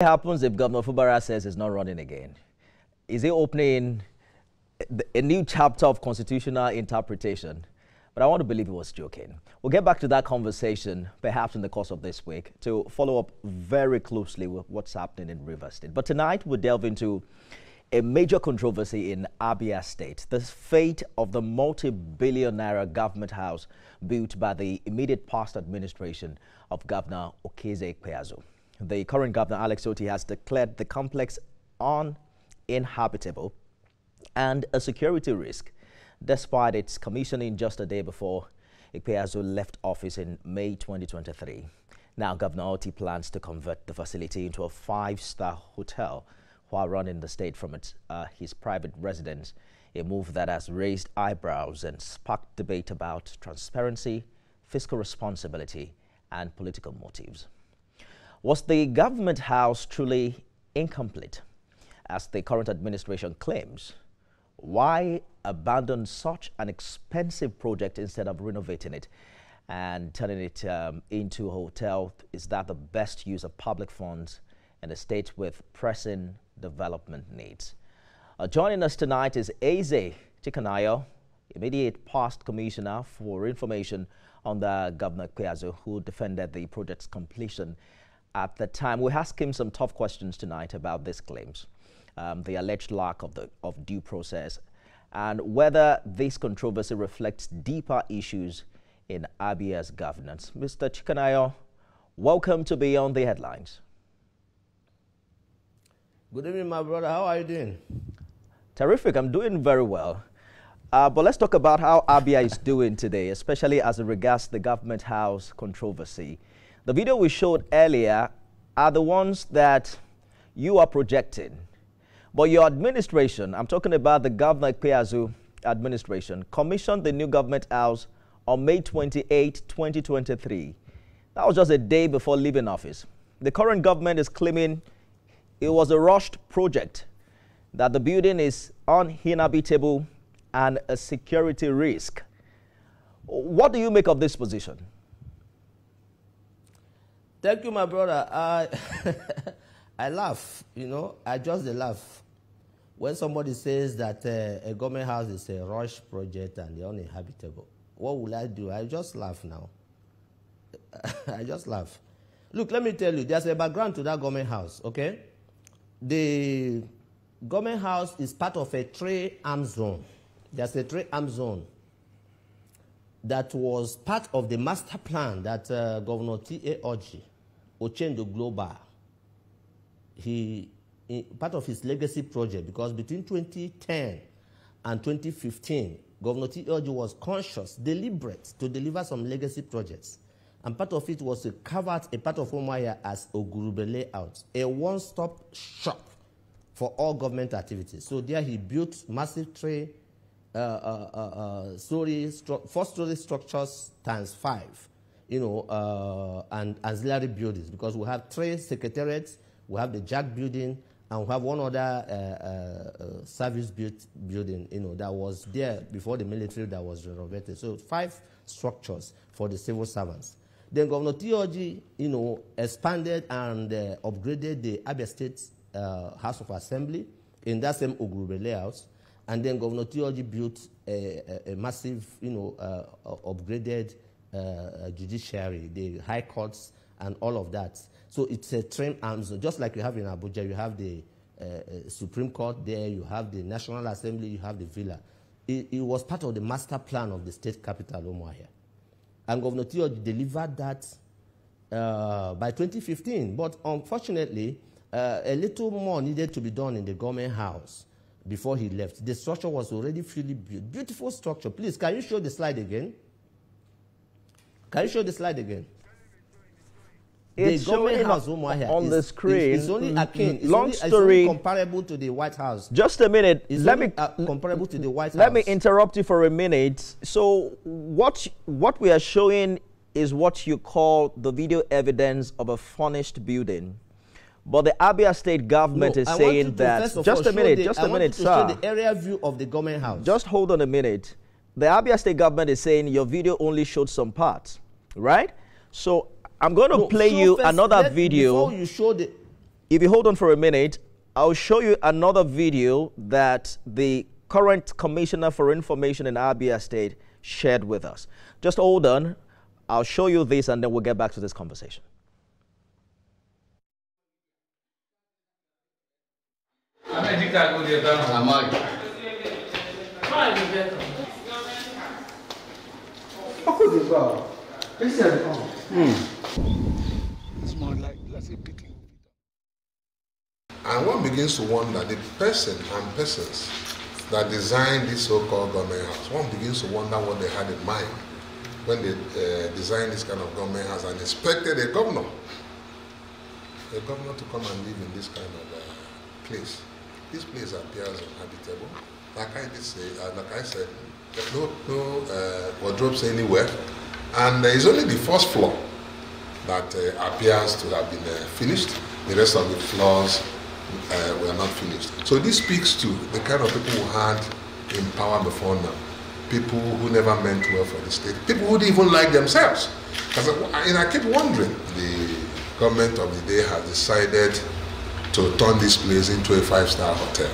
What happens if Governor Fubara says he's not running again? Is he opening a new chapter of constitutional interpretation? But I want to believe he was joking. We'll get back to that conversation perhaps in the course of this week to follow up very closely with what's happening in Rivers State. But tonight we'll delve into a major controversy in Abia State, the fate of the multi-billion naira government house built by the immediate past administration of Governor Okezie Ikpeazu. The current governor, Alex Oti, has declared the complex uninhabitable and a security risk, despite its commissioning just a day before Ikpeazu left office in May 2023. Now, Governor Oti plans to convert the facility into a 5-star hotel while running the state from his private residence, a move that has raised eyebrows and sparked debate about transparency, fiscal responsibility, and political motives. Was the government house truly incomplete, as the current administration claims? Why abandon such an expensive project instead of renovating it and turning it into a hotel? Is that the best use of public funds in a state with pressing development needs? Joining us tonight is Eze Chikanayo, immediate past commissioner for information under Governor Ikpeazu, who defended the project's completion at the time. We asked him some tough questions tonight about these claims, the alleged lack of due process, and whether this controversy reflects deeper issues in Abia's governance. Mr. Chikanayo, welcome to Beyond the Headlines. Good evening, my brother. How are you doing? Terrific. I'm doing very well. But let's talk about how Abia is doing today, especially as it regards the government house controversy. The video we showed earlier are the ones that you are projecting. But your administration, I'm talking about the Governor Ikpeazu administration, commissioned the new government house on May 28, 2023. That was just a day before leaving office. The current government is claiming it was a rushed project, that the building is uninhabitable and a security risk. What do you make of this position? Thank you, my brother. I laugh, I just laugh. When somebody says that a government house is a rush project and they're uninhabitable, what will I do? I just laugh now. I just laugh. Look, let me tell you, there's a background to that government house, okay? The government house is part of a trade-arm zone. There's a trade-arm zone that was part of the master plan that Governor T.A. Ochendo Global, part of his legacy project, because between 2010 and 2015, Governor T.A. was conscious, deliberate to deliver some legacy projects. And part of it was to carve out a part of Umuahia as Ogurube layout, a one-stop shop for all government activities. So there he built massive four-story structures times 5, and auxiliary buildings, because we have 3 secretariats, we have the JAG building, and we have one other service building, that was there before the military that was renovated. So 5 structures for the civil servants. Then Governor T.O.G., expanded and upgraded the Abia State House of Assembly in that same Ogurube layout. And then Governor T.O.G. built a massive, upgraded judiciary, the high courts and all of that. So it's a train arms, just like you have in Abuja. You have the Supreme Court there, you have the National Assembly, you have the Villa. It was part of the master plan of the state capital, Umuahia. And Governor T.O.G. delivered that by 2015. But unfortunately, a little more needed to be done in the government house before he left. The structure was already fully built. Beautiful structure. Please, can you show the slide again? Can you show the slide again? It's the government house on the screen. It's only akin. Long it's story. only comparable to the White House. Just a minute. Let me comparable to the White House. Let me interrupt you for a minute. So what we are showing is what you call the video evidence of a furnished building. But the Abia State government is saying that. Just a minute, sir. Show the area view of the government house. Just hold on a minute. The Abia State government is saying your video only showed some parts, right? So I'm going to play you another video. Before you show the if you hold on for a minute, I'll show you another video that the current Commissioner for Information in Abia State shared with us. Just hold on. I'll show you this and then we'll get back to this conversation. It's more like, let's say, picking. And one begins to wonder, the person and persons that designed this so-called government house, one begins to wonder what they had in mind when they designed this kind of government house and expected a governor to come and live in this kind of place. This place appears unhabitable. Like I said, there's no wardrobes anywhere, and it's only the first floor that appears to have been finished. The rest of the floors were not finished. So this speaks to the kind of people who had in power before now. People who never meant well for the state. People who didn't even like themselves. Because I keep wondering, the government of the day has decided to turn this place into a 5-star hotel.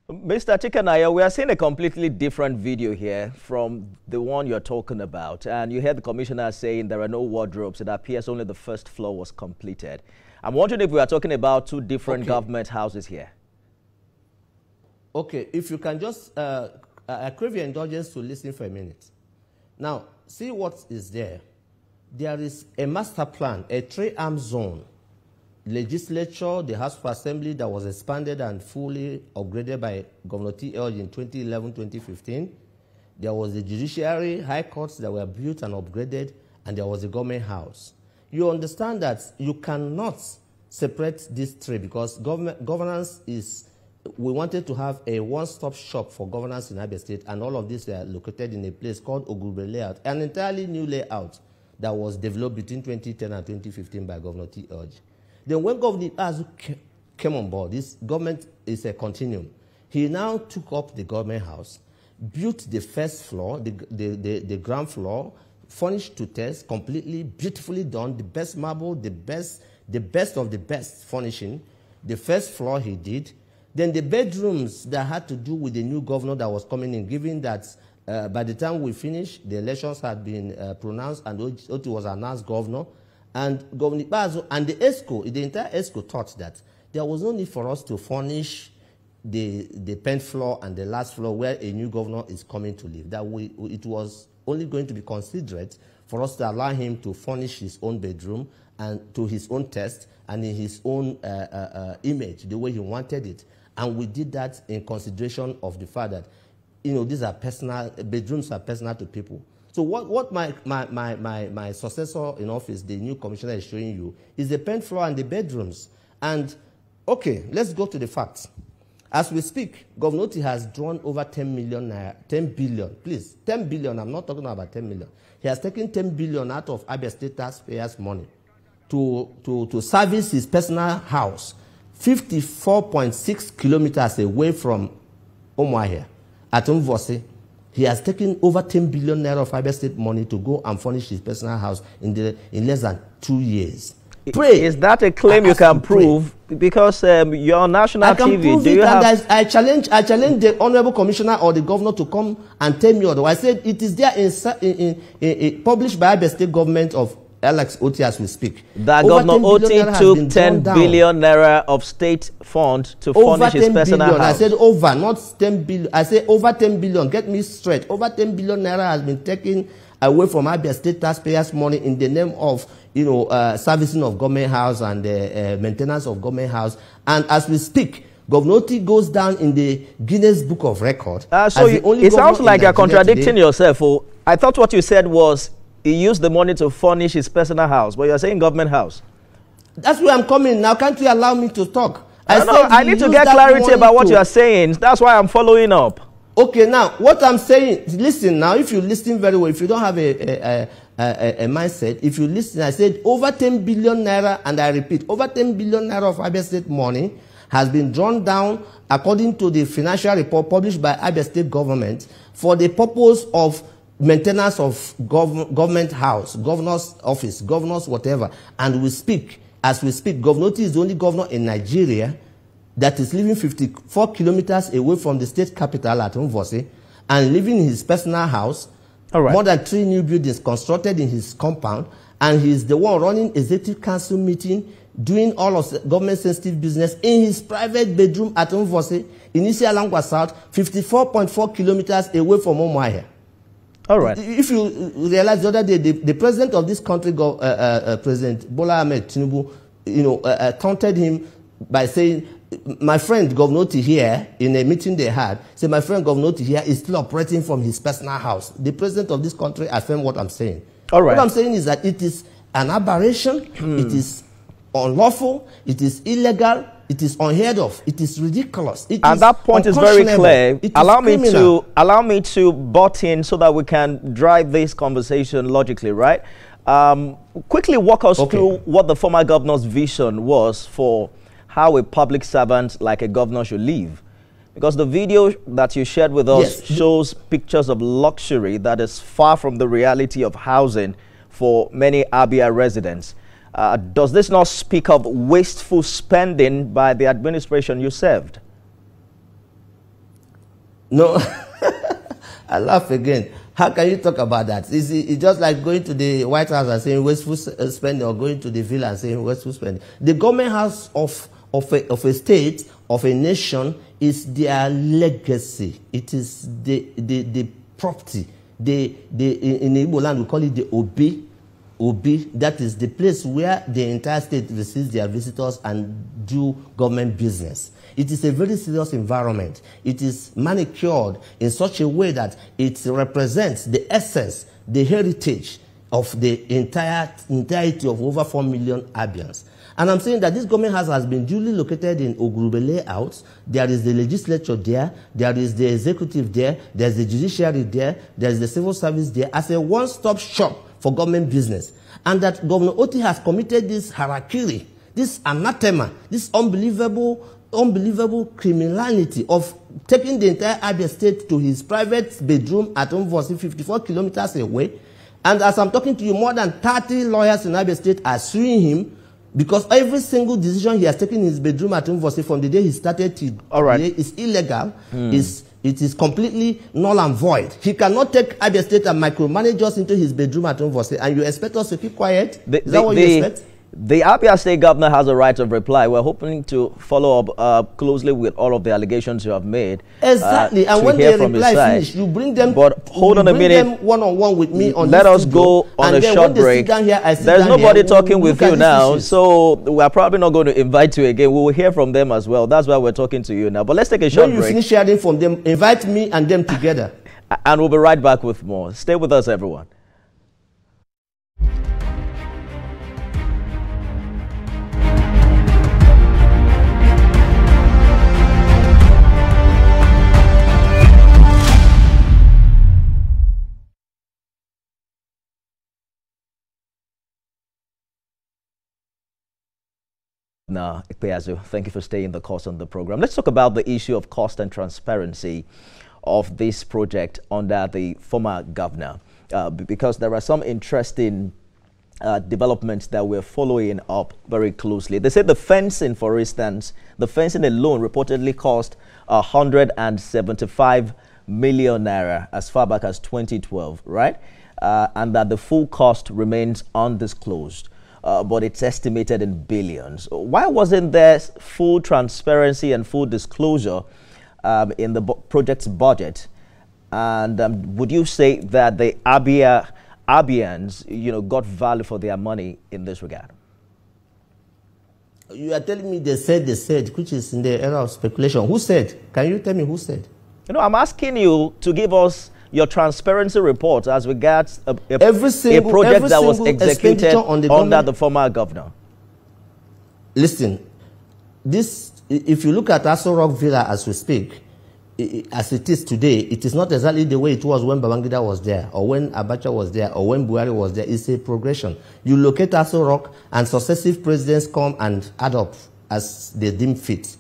Mr. Chikanaya, we are seeing a completely different video here from the one you're talking about. And you heard the commissioner saying there are no wardrobes. It appears only the first floor was completed. I'm wondering if we are talking about two different government houses here. Okay, if you can just crave your indulgence to listen for a minute. Now, see what is there. There is a master plan, a 3-arm zone. Legislature, the House of Assembly that was expanded and fully upgraded by Governor T.L. in 2011-2015. There was the judiciary, high courts that were built and upgraded, and there was a government house. You understand that you cannot separate these three because governance is, we wanted to have a one-stop shop for governance in Abia State, and all of these were located in a place called Ogurube Layout, an entirely new layout that was developed between 2010 and 2015 by Governor T.L. Then when Governor Azu came on board, this government is a continuum. He now took up the government house, built the first floor, the ground floor, furnished to test, completely, beautifully done, the best marble, the best of the best furnishing. The first floor he did. Then the bedrooms that had to do with the new governor that was coming in, given that by the time we finished, the elections had been pronounced and Oti was announced governor. And Governor Bazo and the ESCO, the entire ESCO thought that there was no need for us to furnish the 10th floor and the last floor where a new governor is coming to live. That it was only going to be considerate for us to allow him to furnish his own bedroom and to his own taste and in his own image, the way he wanted it. And we did that in consideration of the fact that, you know, these are personal, bedrooms are personal to people. So what my successor in office, the new commissioner, is showing you is the 10th floor and the bedrooms. And, okay, let's go to the facts. As we speak, Governor Oti has drawn over 10 billion, please, 10 billion, I'm not talking about 10 million. He has taken 10 billion out of Abia State taxpayers' money to service his personal house, 54.6 kilometers away from Umuahia, at Mvosi. He has taken over 10 billion naira of Abia State money to go and furnish his personal house in less than 2 years. Pray. Is that a claim you can prove? Because you're on national TV. Do you have? I challenge the honorable commissioner or the governor to come and tell me otherwise. I said it is there in published by Abia State government of Alex Oti as we speak. That Governor Oti took 10 billion naira of state fund to furnish his personal house. I said over, not 10 billion. I said over 10 billion. Get me straight. Over 10 billion naira has been taken away from Abia State taxpayers' money in the name of, you know, servicing of government house and maintenance of government house. And as we speak, Governor Oti goes down in the Guinness Book of Record. So it sounds like you're contradicting yourself. Oh, I thought what you said was he used the money to furnish his personal house, but you're saying government house. That's where I'm coming. Now, can't you allow me to talk? I need to get clarity about what you are saying. That's why I'm following up. Okay, now, what I'm saying, listen now, if you listen very well, if you don't have a mindset, if you listen, I said over 10 billion naira, and I repeat, over 10 billion naira of Abia State money has been drawn down according to the financial report published by Abia State government for the purpose of maintenance of government house, governor's office, governor's whatever. And we speak, As we speak, Governor Oti is the only governor in Nigeria that is living 54 kilometers away from the state capital at Mvosi and living in his personal house. All right. More than 3 new buildings constructed in his compound, and he's the one running executive council meeting, doing all of the government-sensitive business in his private bedroom at Mvosi, in Isialangwa South, 54.4 kilometers away from Umuahia. All right. If you realize the other day, the president of this country, President Bola Ahmed Tinubu, taunted him by saying, my friend Governor Oti here, in a meeting they had, said, my friend Governor Oti here is still operating from his personal house. The president of this country affirmed what I'm saying. All right. What I'm saying is that it is an aberration, it is unlawful, it is illegal, it is unheard of, it is ridiculous. And that point is very clear. Allow me to butt in so that we can drive this conversation logically, right? Quickly walk us through what the former governor's vision was for how a public servant like a governor should live. Because the video that you shared with us shows pictures of luxury that is far from the reality of housing for many Abia residents. Does this not speak of wasteful spending by the administration you served? No. I laugh again. How can you talk about that? It's just like going to the White House and saying wasteful spending, or going to the villa and saying wasteful spending. The government house of a state, of a nation, is their legacy. It is the property. In Igbo land, we call it the Obi. That is the place where the entire state receives their visitors and do government business. It is a very serious environment. It is manicured in such a way that it represents the essence, the heritage of the entirety of over 4 million Abians. And I'm saying that this government house has been duly located in Ogurube layouts. There is the legislature there, there is the executive there, there's the judiciary there, there's the civil service there, as a one-stop shop for government business. And that Governor Oti has committed this harakiri, this anathema, this unbelievable criminality of taking the entire Abia state to his private bedroom at Mvosi, 54 kilometers away. And as I'm talking to you, more than 30 lawyers in Abia state are suing him because every single decision he has taken in his bedroom at Mvosi from the day he started to today is illegal, it is completely null and void. He cannot take Abia State and micromanage us into his bedroom at Mvosi, and you expect us to keep quiet? Is that what you expect? The Abia State governor has a right of reply. We're hoping to follow up closely with all of the allegations you have made. Exactly, and when they reply finish, you bring them. But hold on a minute. One-on-one with me on Let this us go on a short break. There's nobody talking with you now, so we're probably not going to invite you again. We will hear from them as well. That's why we're talking to you now. But let's take a short break. When you finish hearing from them, invite me and them together. And we'll be right back with more. Stay with us, everyone. Now, Ikpeazu, thank you for staying the course on the program. Let's talk about the issue of cost and transparency of this project under the former governor, because there are some interesting developments that we're following up very closely. They said the fencing, for instance, the fencing alone reportedly cost 175 million naira as far back as 2012, right? And that the full cost remains undisclosed. But it's estimated in billions. Why wasn't there full transparency and full disclosure in the project's budget? And would you say that the Abians, got value for their money in this regard? You are telling me they said, which is in the era of speculation. Who said? Can you tell me who said? I'm asking you to give us your transparency report as regards a project that was executed under the former governor. Listen, if you look at Aso Rock Villa as we speak, as it is today, it is not exactly the way it was when Babangida was there, or when Abacha was there, or when Buhari was there. It's a progression. You locate Aso Rock, and successive presidents come and add up as they deem fit.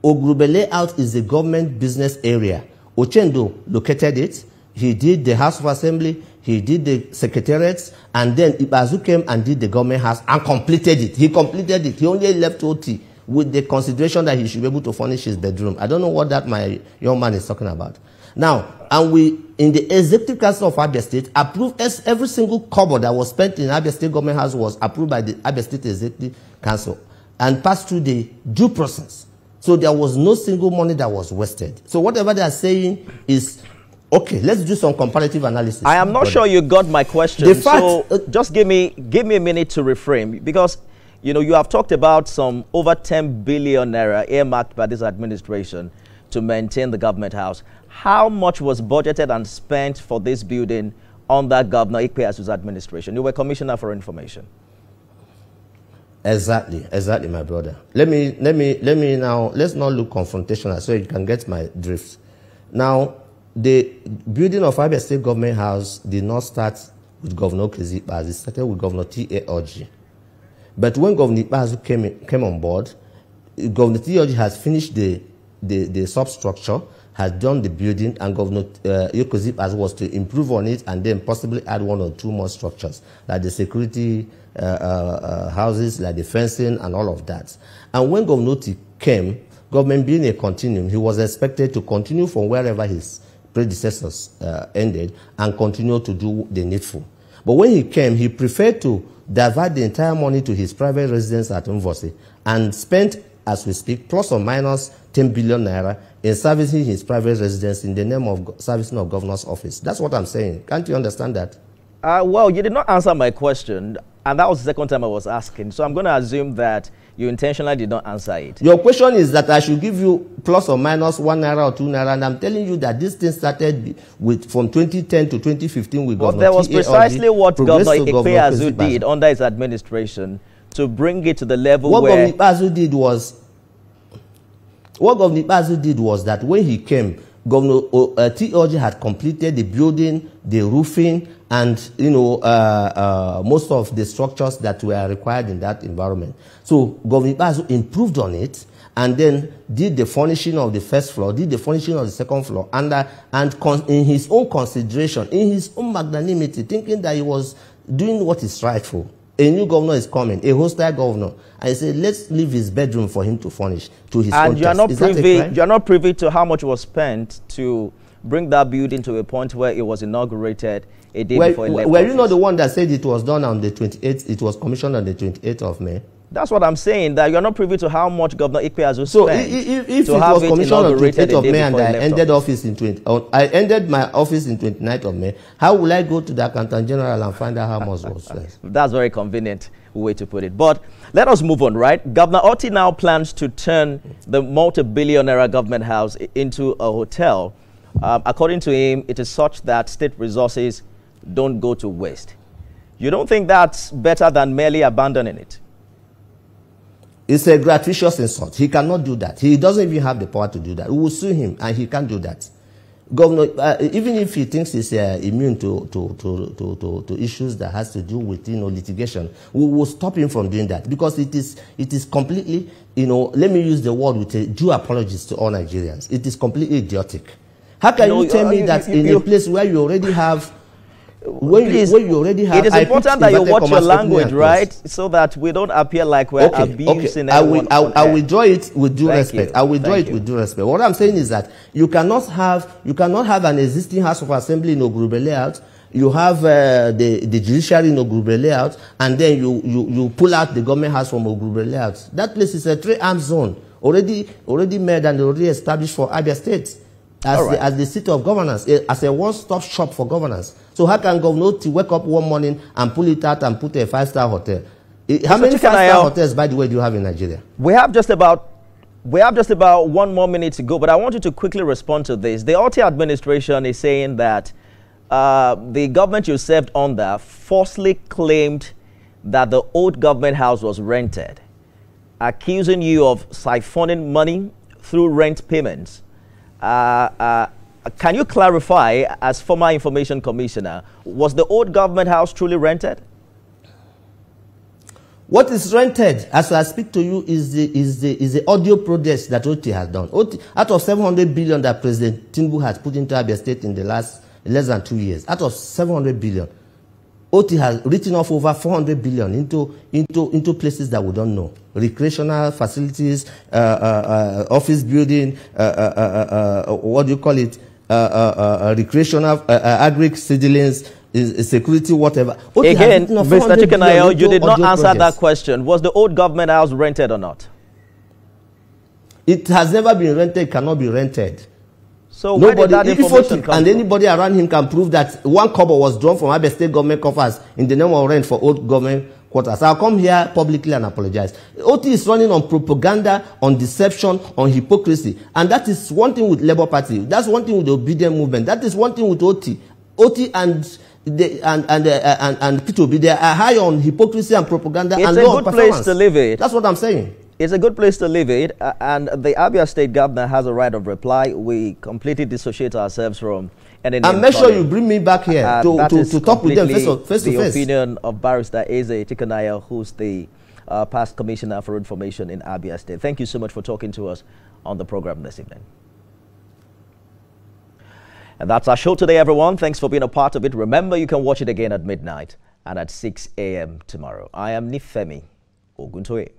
Ogurube layout is a government business area. Ochendo located it. he did the House of Assembly, he did the secretariats, and then Ikpeazu came and did the government house and completed it. He completed it. He only left OT with the consideration that he should be able to furnish his bedroom. I don't know what that my young man is talking about. Now, and we, in the Executive Council of Abia State, approved every single kobo that was spent in Abia State Government House was approved by the Abia State Executive Council and passed through the due process. So there was no single money that was wasted. So whatever they are saying is, okay, let's do some comparative analysis. I am not sure you got my question. The fact, so just give me a minute to reframe, because you have talked about some over 10 billion naira earmarked by this administration to maintain the government house. How much was budgeted and spent for this building under Governor Ikpeazu's administration? You were Commissioner for Information. Exactly, my brother. Let me now, let's not look confrontational so you can get my drift. Now, the building of Abia State Government House did not start with Governor Ikpeazu. It started with Governor T.A. But when Governor Ikpeazu came on board, Governor T.A. has finished the substructure, has done the building, and Governor Ikpeazu was to improve on it and then possibly add 1 or 2 more structures, like the security houses, like the fencing and all of that. And when Governor T came, government being a continuum, he was expected to continue from wherever his predecessors ended and continue to do the needful. But when he came, he preferred to divert the entire money to his private residence at Mvosi and spent, as we speak, plus or minus 10 billion naira in servicing his private residence in the name of servicing of governor's office. That's what I'm saying. Can't you understand that? Well, you did not answer my question, and that was the second time I was asking. So I'm going to assume that you intentionally did not answer it. Your question is that I should give you plus or minus 1 naira or 2 naira, and I'm telling you that this thing started from 2010 to 2015 with Governor There was precisely what Governor Ikpeazu did under his administration to bring it to the level where... What Governor Ikpeazu did was that when he came, Governor T.O.G. had completed the building, the roofing, and most of the structures that were required in that environment. So Governor Ikpeazu improved on it and then did the furnishing of the first floor, did the furnishing of the second floor, and in his own consideration, in his own magnanimity, thinking that he was doing what is rightful. A new governor is coming, a hostile governor, and he said, let's leave his bedroom for him to furnish to his own And you're not privy to how much was spent to bring that building to a point where it was inaugurated a day before it left Were office. you not the one that said it was done on the 28th, it was commissioned on the 28th of May? That's what I'm saying, that you're not privy to how much Governor Ikpeazu spent. So if it was commissioned on 28th of May and I ended office in I ended my office in 29th of May, how will I go to the Accountant General and find out how much was spent? That's a very convenient way to put it. But let us move on, right? Governor Oti now plans to turn the multi-billion naira government house into a hotel. According to him, it is such that state resources don't go to waste. You don't think that's better than merely abandoning it? It's a gratuitous insult. He cannot do that. He doesn't even have the power to do that. We will sue him, and he can't do that. Governor, even if he thinks he's immune to issues that has to do with litigation, we will stop him from doing that because it is completely, let me use the word with a due apologies to all Nigerians. It is completely idiotic. How can you tell me that in a place where you already have it is important that you watch your language, right? So that we don't appear like we're abusing everyone. I will draw it with due respect. I will draw it with due respect. What I'm saying is that you cannot have an existing House of Assembly in Ogurube layout. You have the judiciary in Ogurube layout, and then you pull out the government house from Ogurube layout. That place is a 3-arm zone already made and already established for Abia State as the seat of governance, as a one-stop shop for governance. So how can Governor Oti wake up one morning and pull it out and put a 5-star hotel? How many 5-star hotels, by the way, do you have in Nigeria? We have just about 1 more minute to go, but I want you to quickly respond to this. The Oti administration is saying that the government you served under falsely claimed that the old government house was rented, accusing you of siphoning money through rent payments. Can you clarify, as former information commissioner, was the old government house truly rented? What is rented, as I speak to you, is the audio projects that Oti has done. Out of 700 billion that President Tinubu has put into Abia State in the last in less than 2 years. Out of 700 billion, OT has written off over 400 billion into places that we don't know. Recreational facilities, office building, what do you call it? Recreational agri seedlings, security, whatever. OT again, Mr. Chikanayo, you did not answer that question. Was the old government house rented or not? It has never been rented, cannot be rented. So where did that information come from? And anybody around him can prove that 1 kobo was drawn from Abia State government coffers in the name of rent for old government quarters. I'll come here publicly and apologize. OT is running on propaganda, on deception, on hypocrisy. And that is one thing with Labour Party. That's one thing with the obedient movement. That is one thing with OT. OT and P2B, they are high on hypocrisy and propaganda and low on performance. It's a good place to live it. That's what I'm saying. It's a good place to live it, and the Abia State governor has a right of reply. We completely dissociate ourselves from any. And make sure you bring me back here to talk with them face to face. The opinion of Barrister Eze Chikanayo, who's the past commissioner for information in Abia State. Thank you so much for talking to us on the program this evening. And that's our show today, everyone. Thanks for being a part of it. Remember, you can watch it again at midnight and at 6 a.m. tomorrow. I am Nifemi Oguntoye.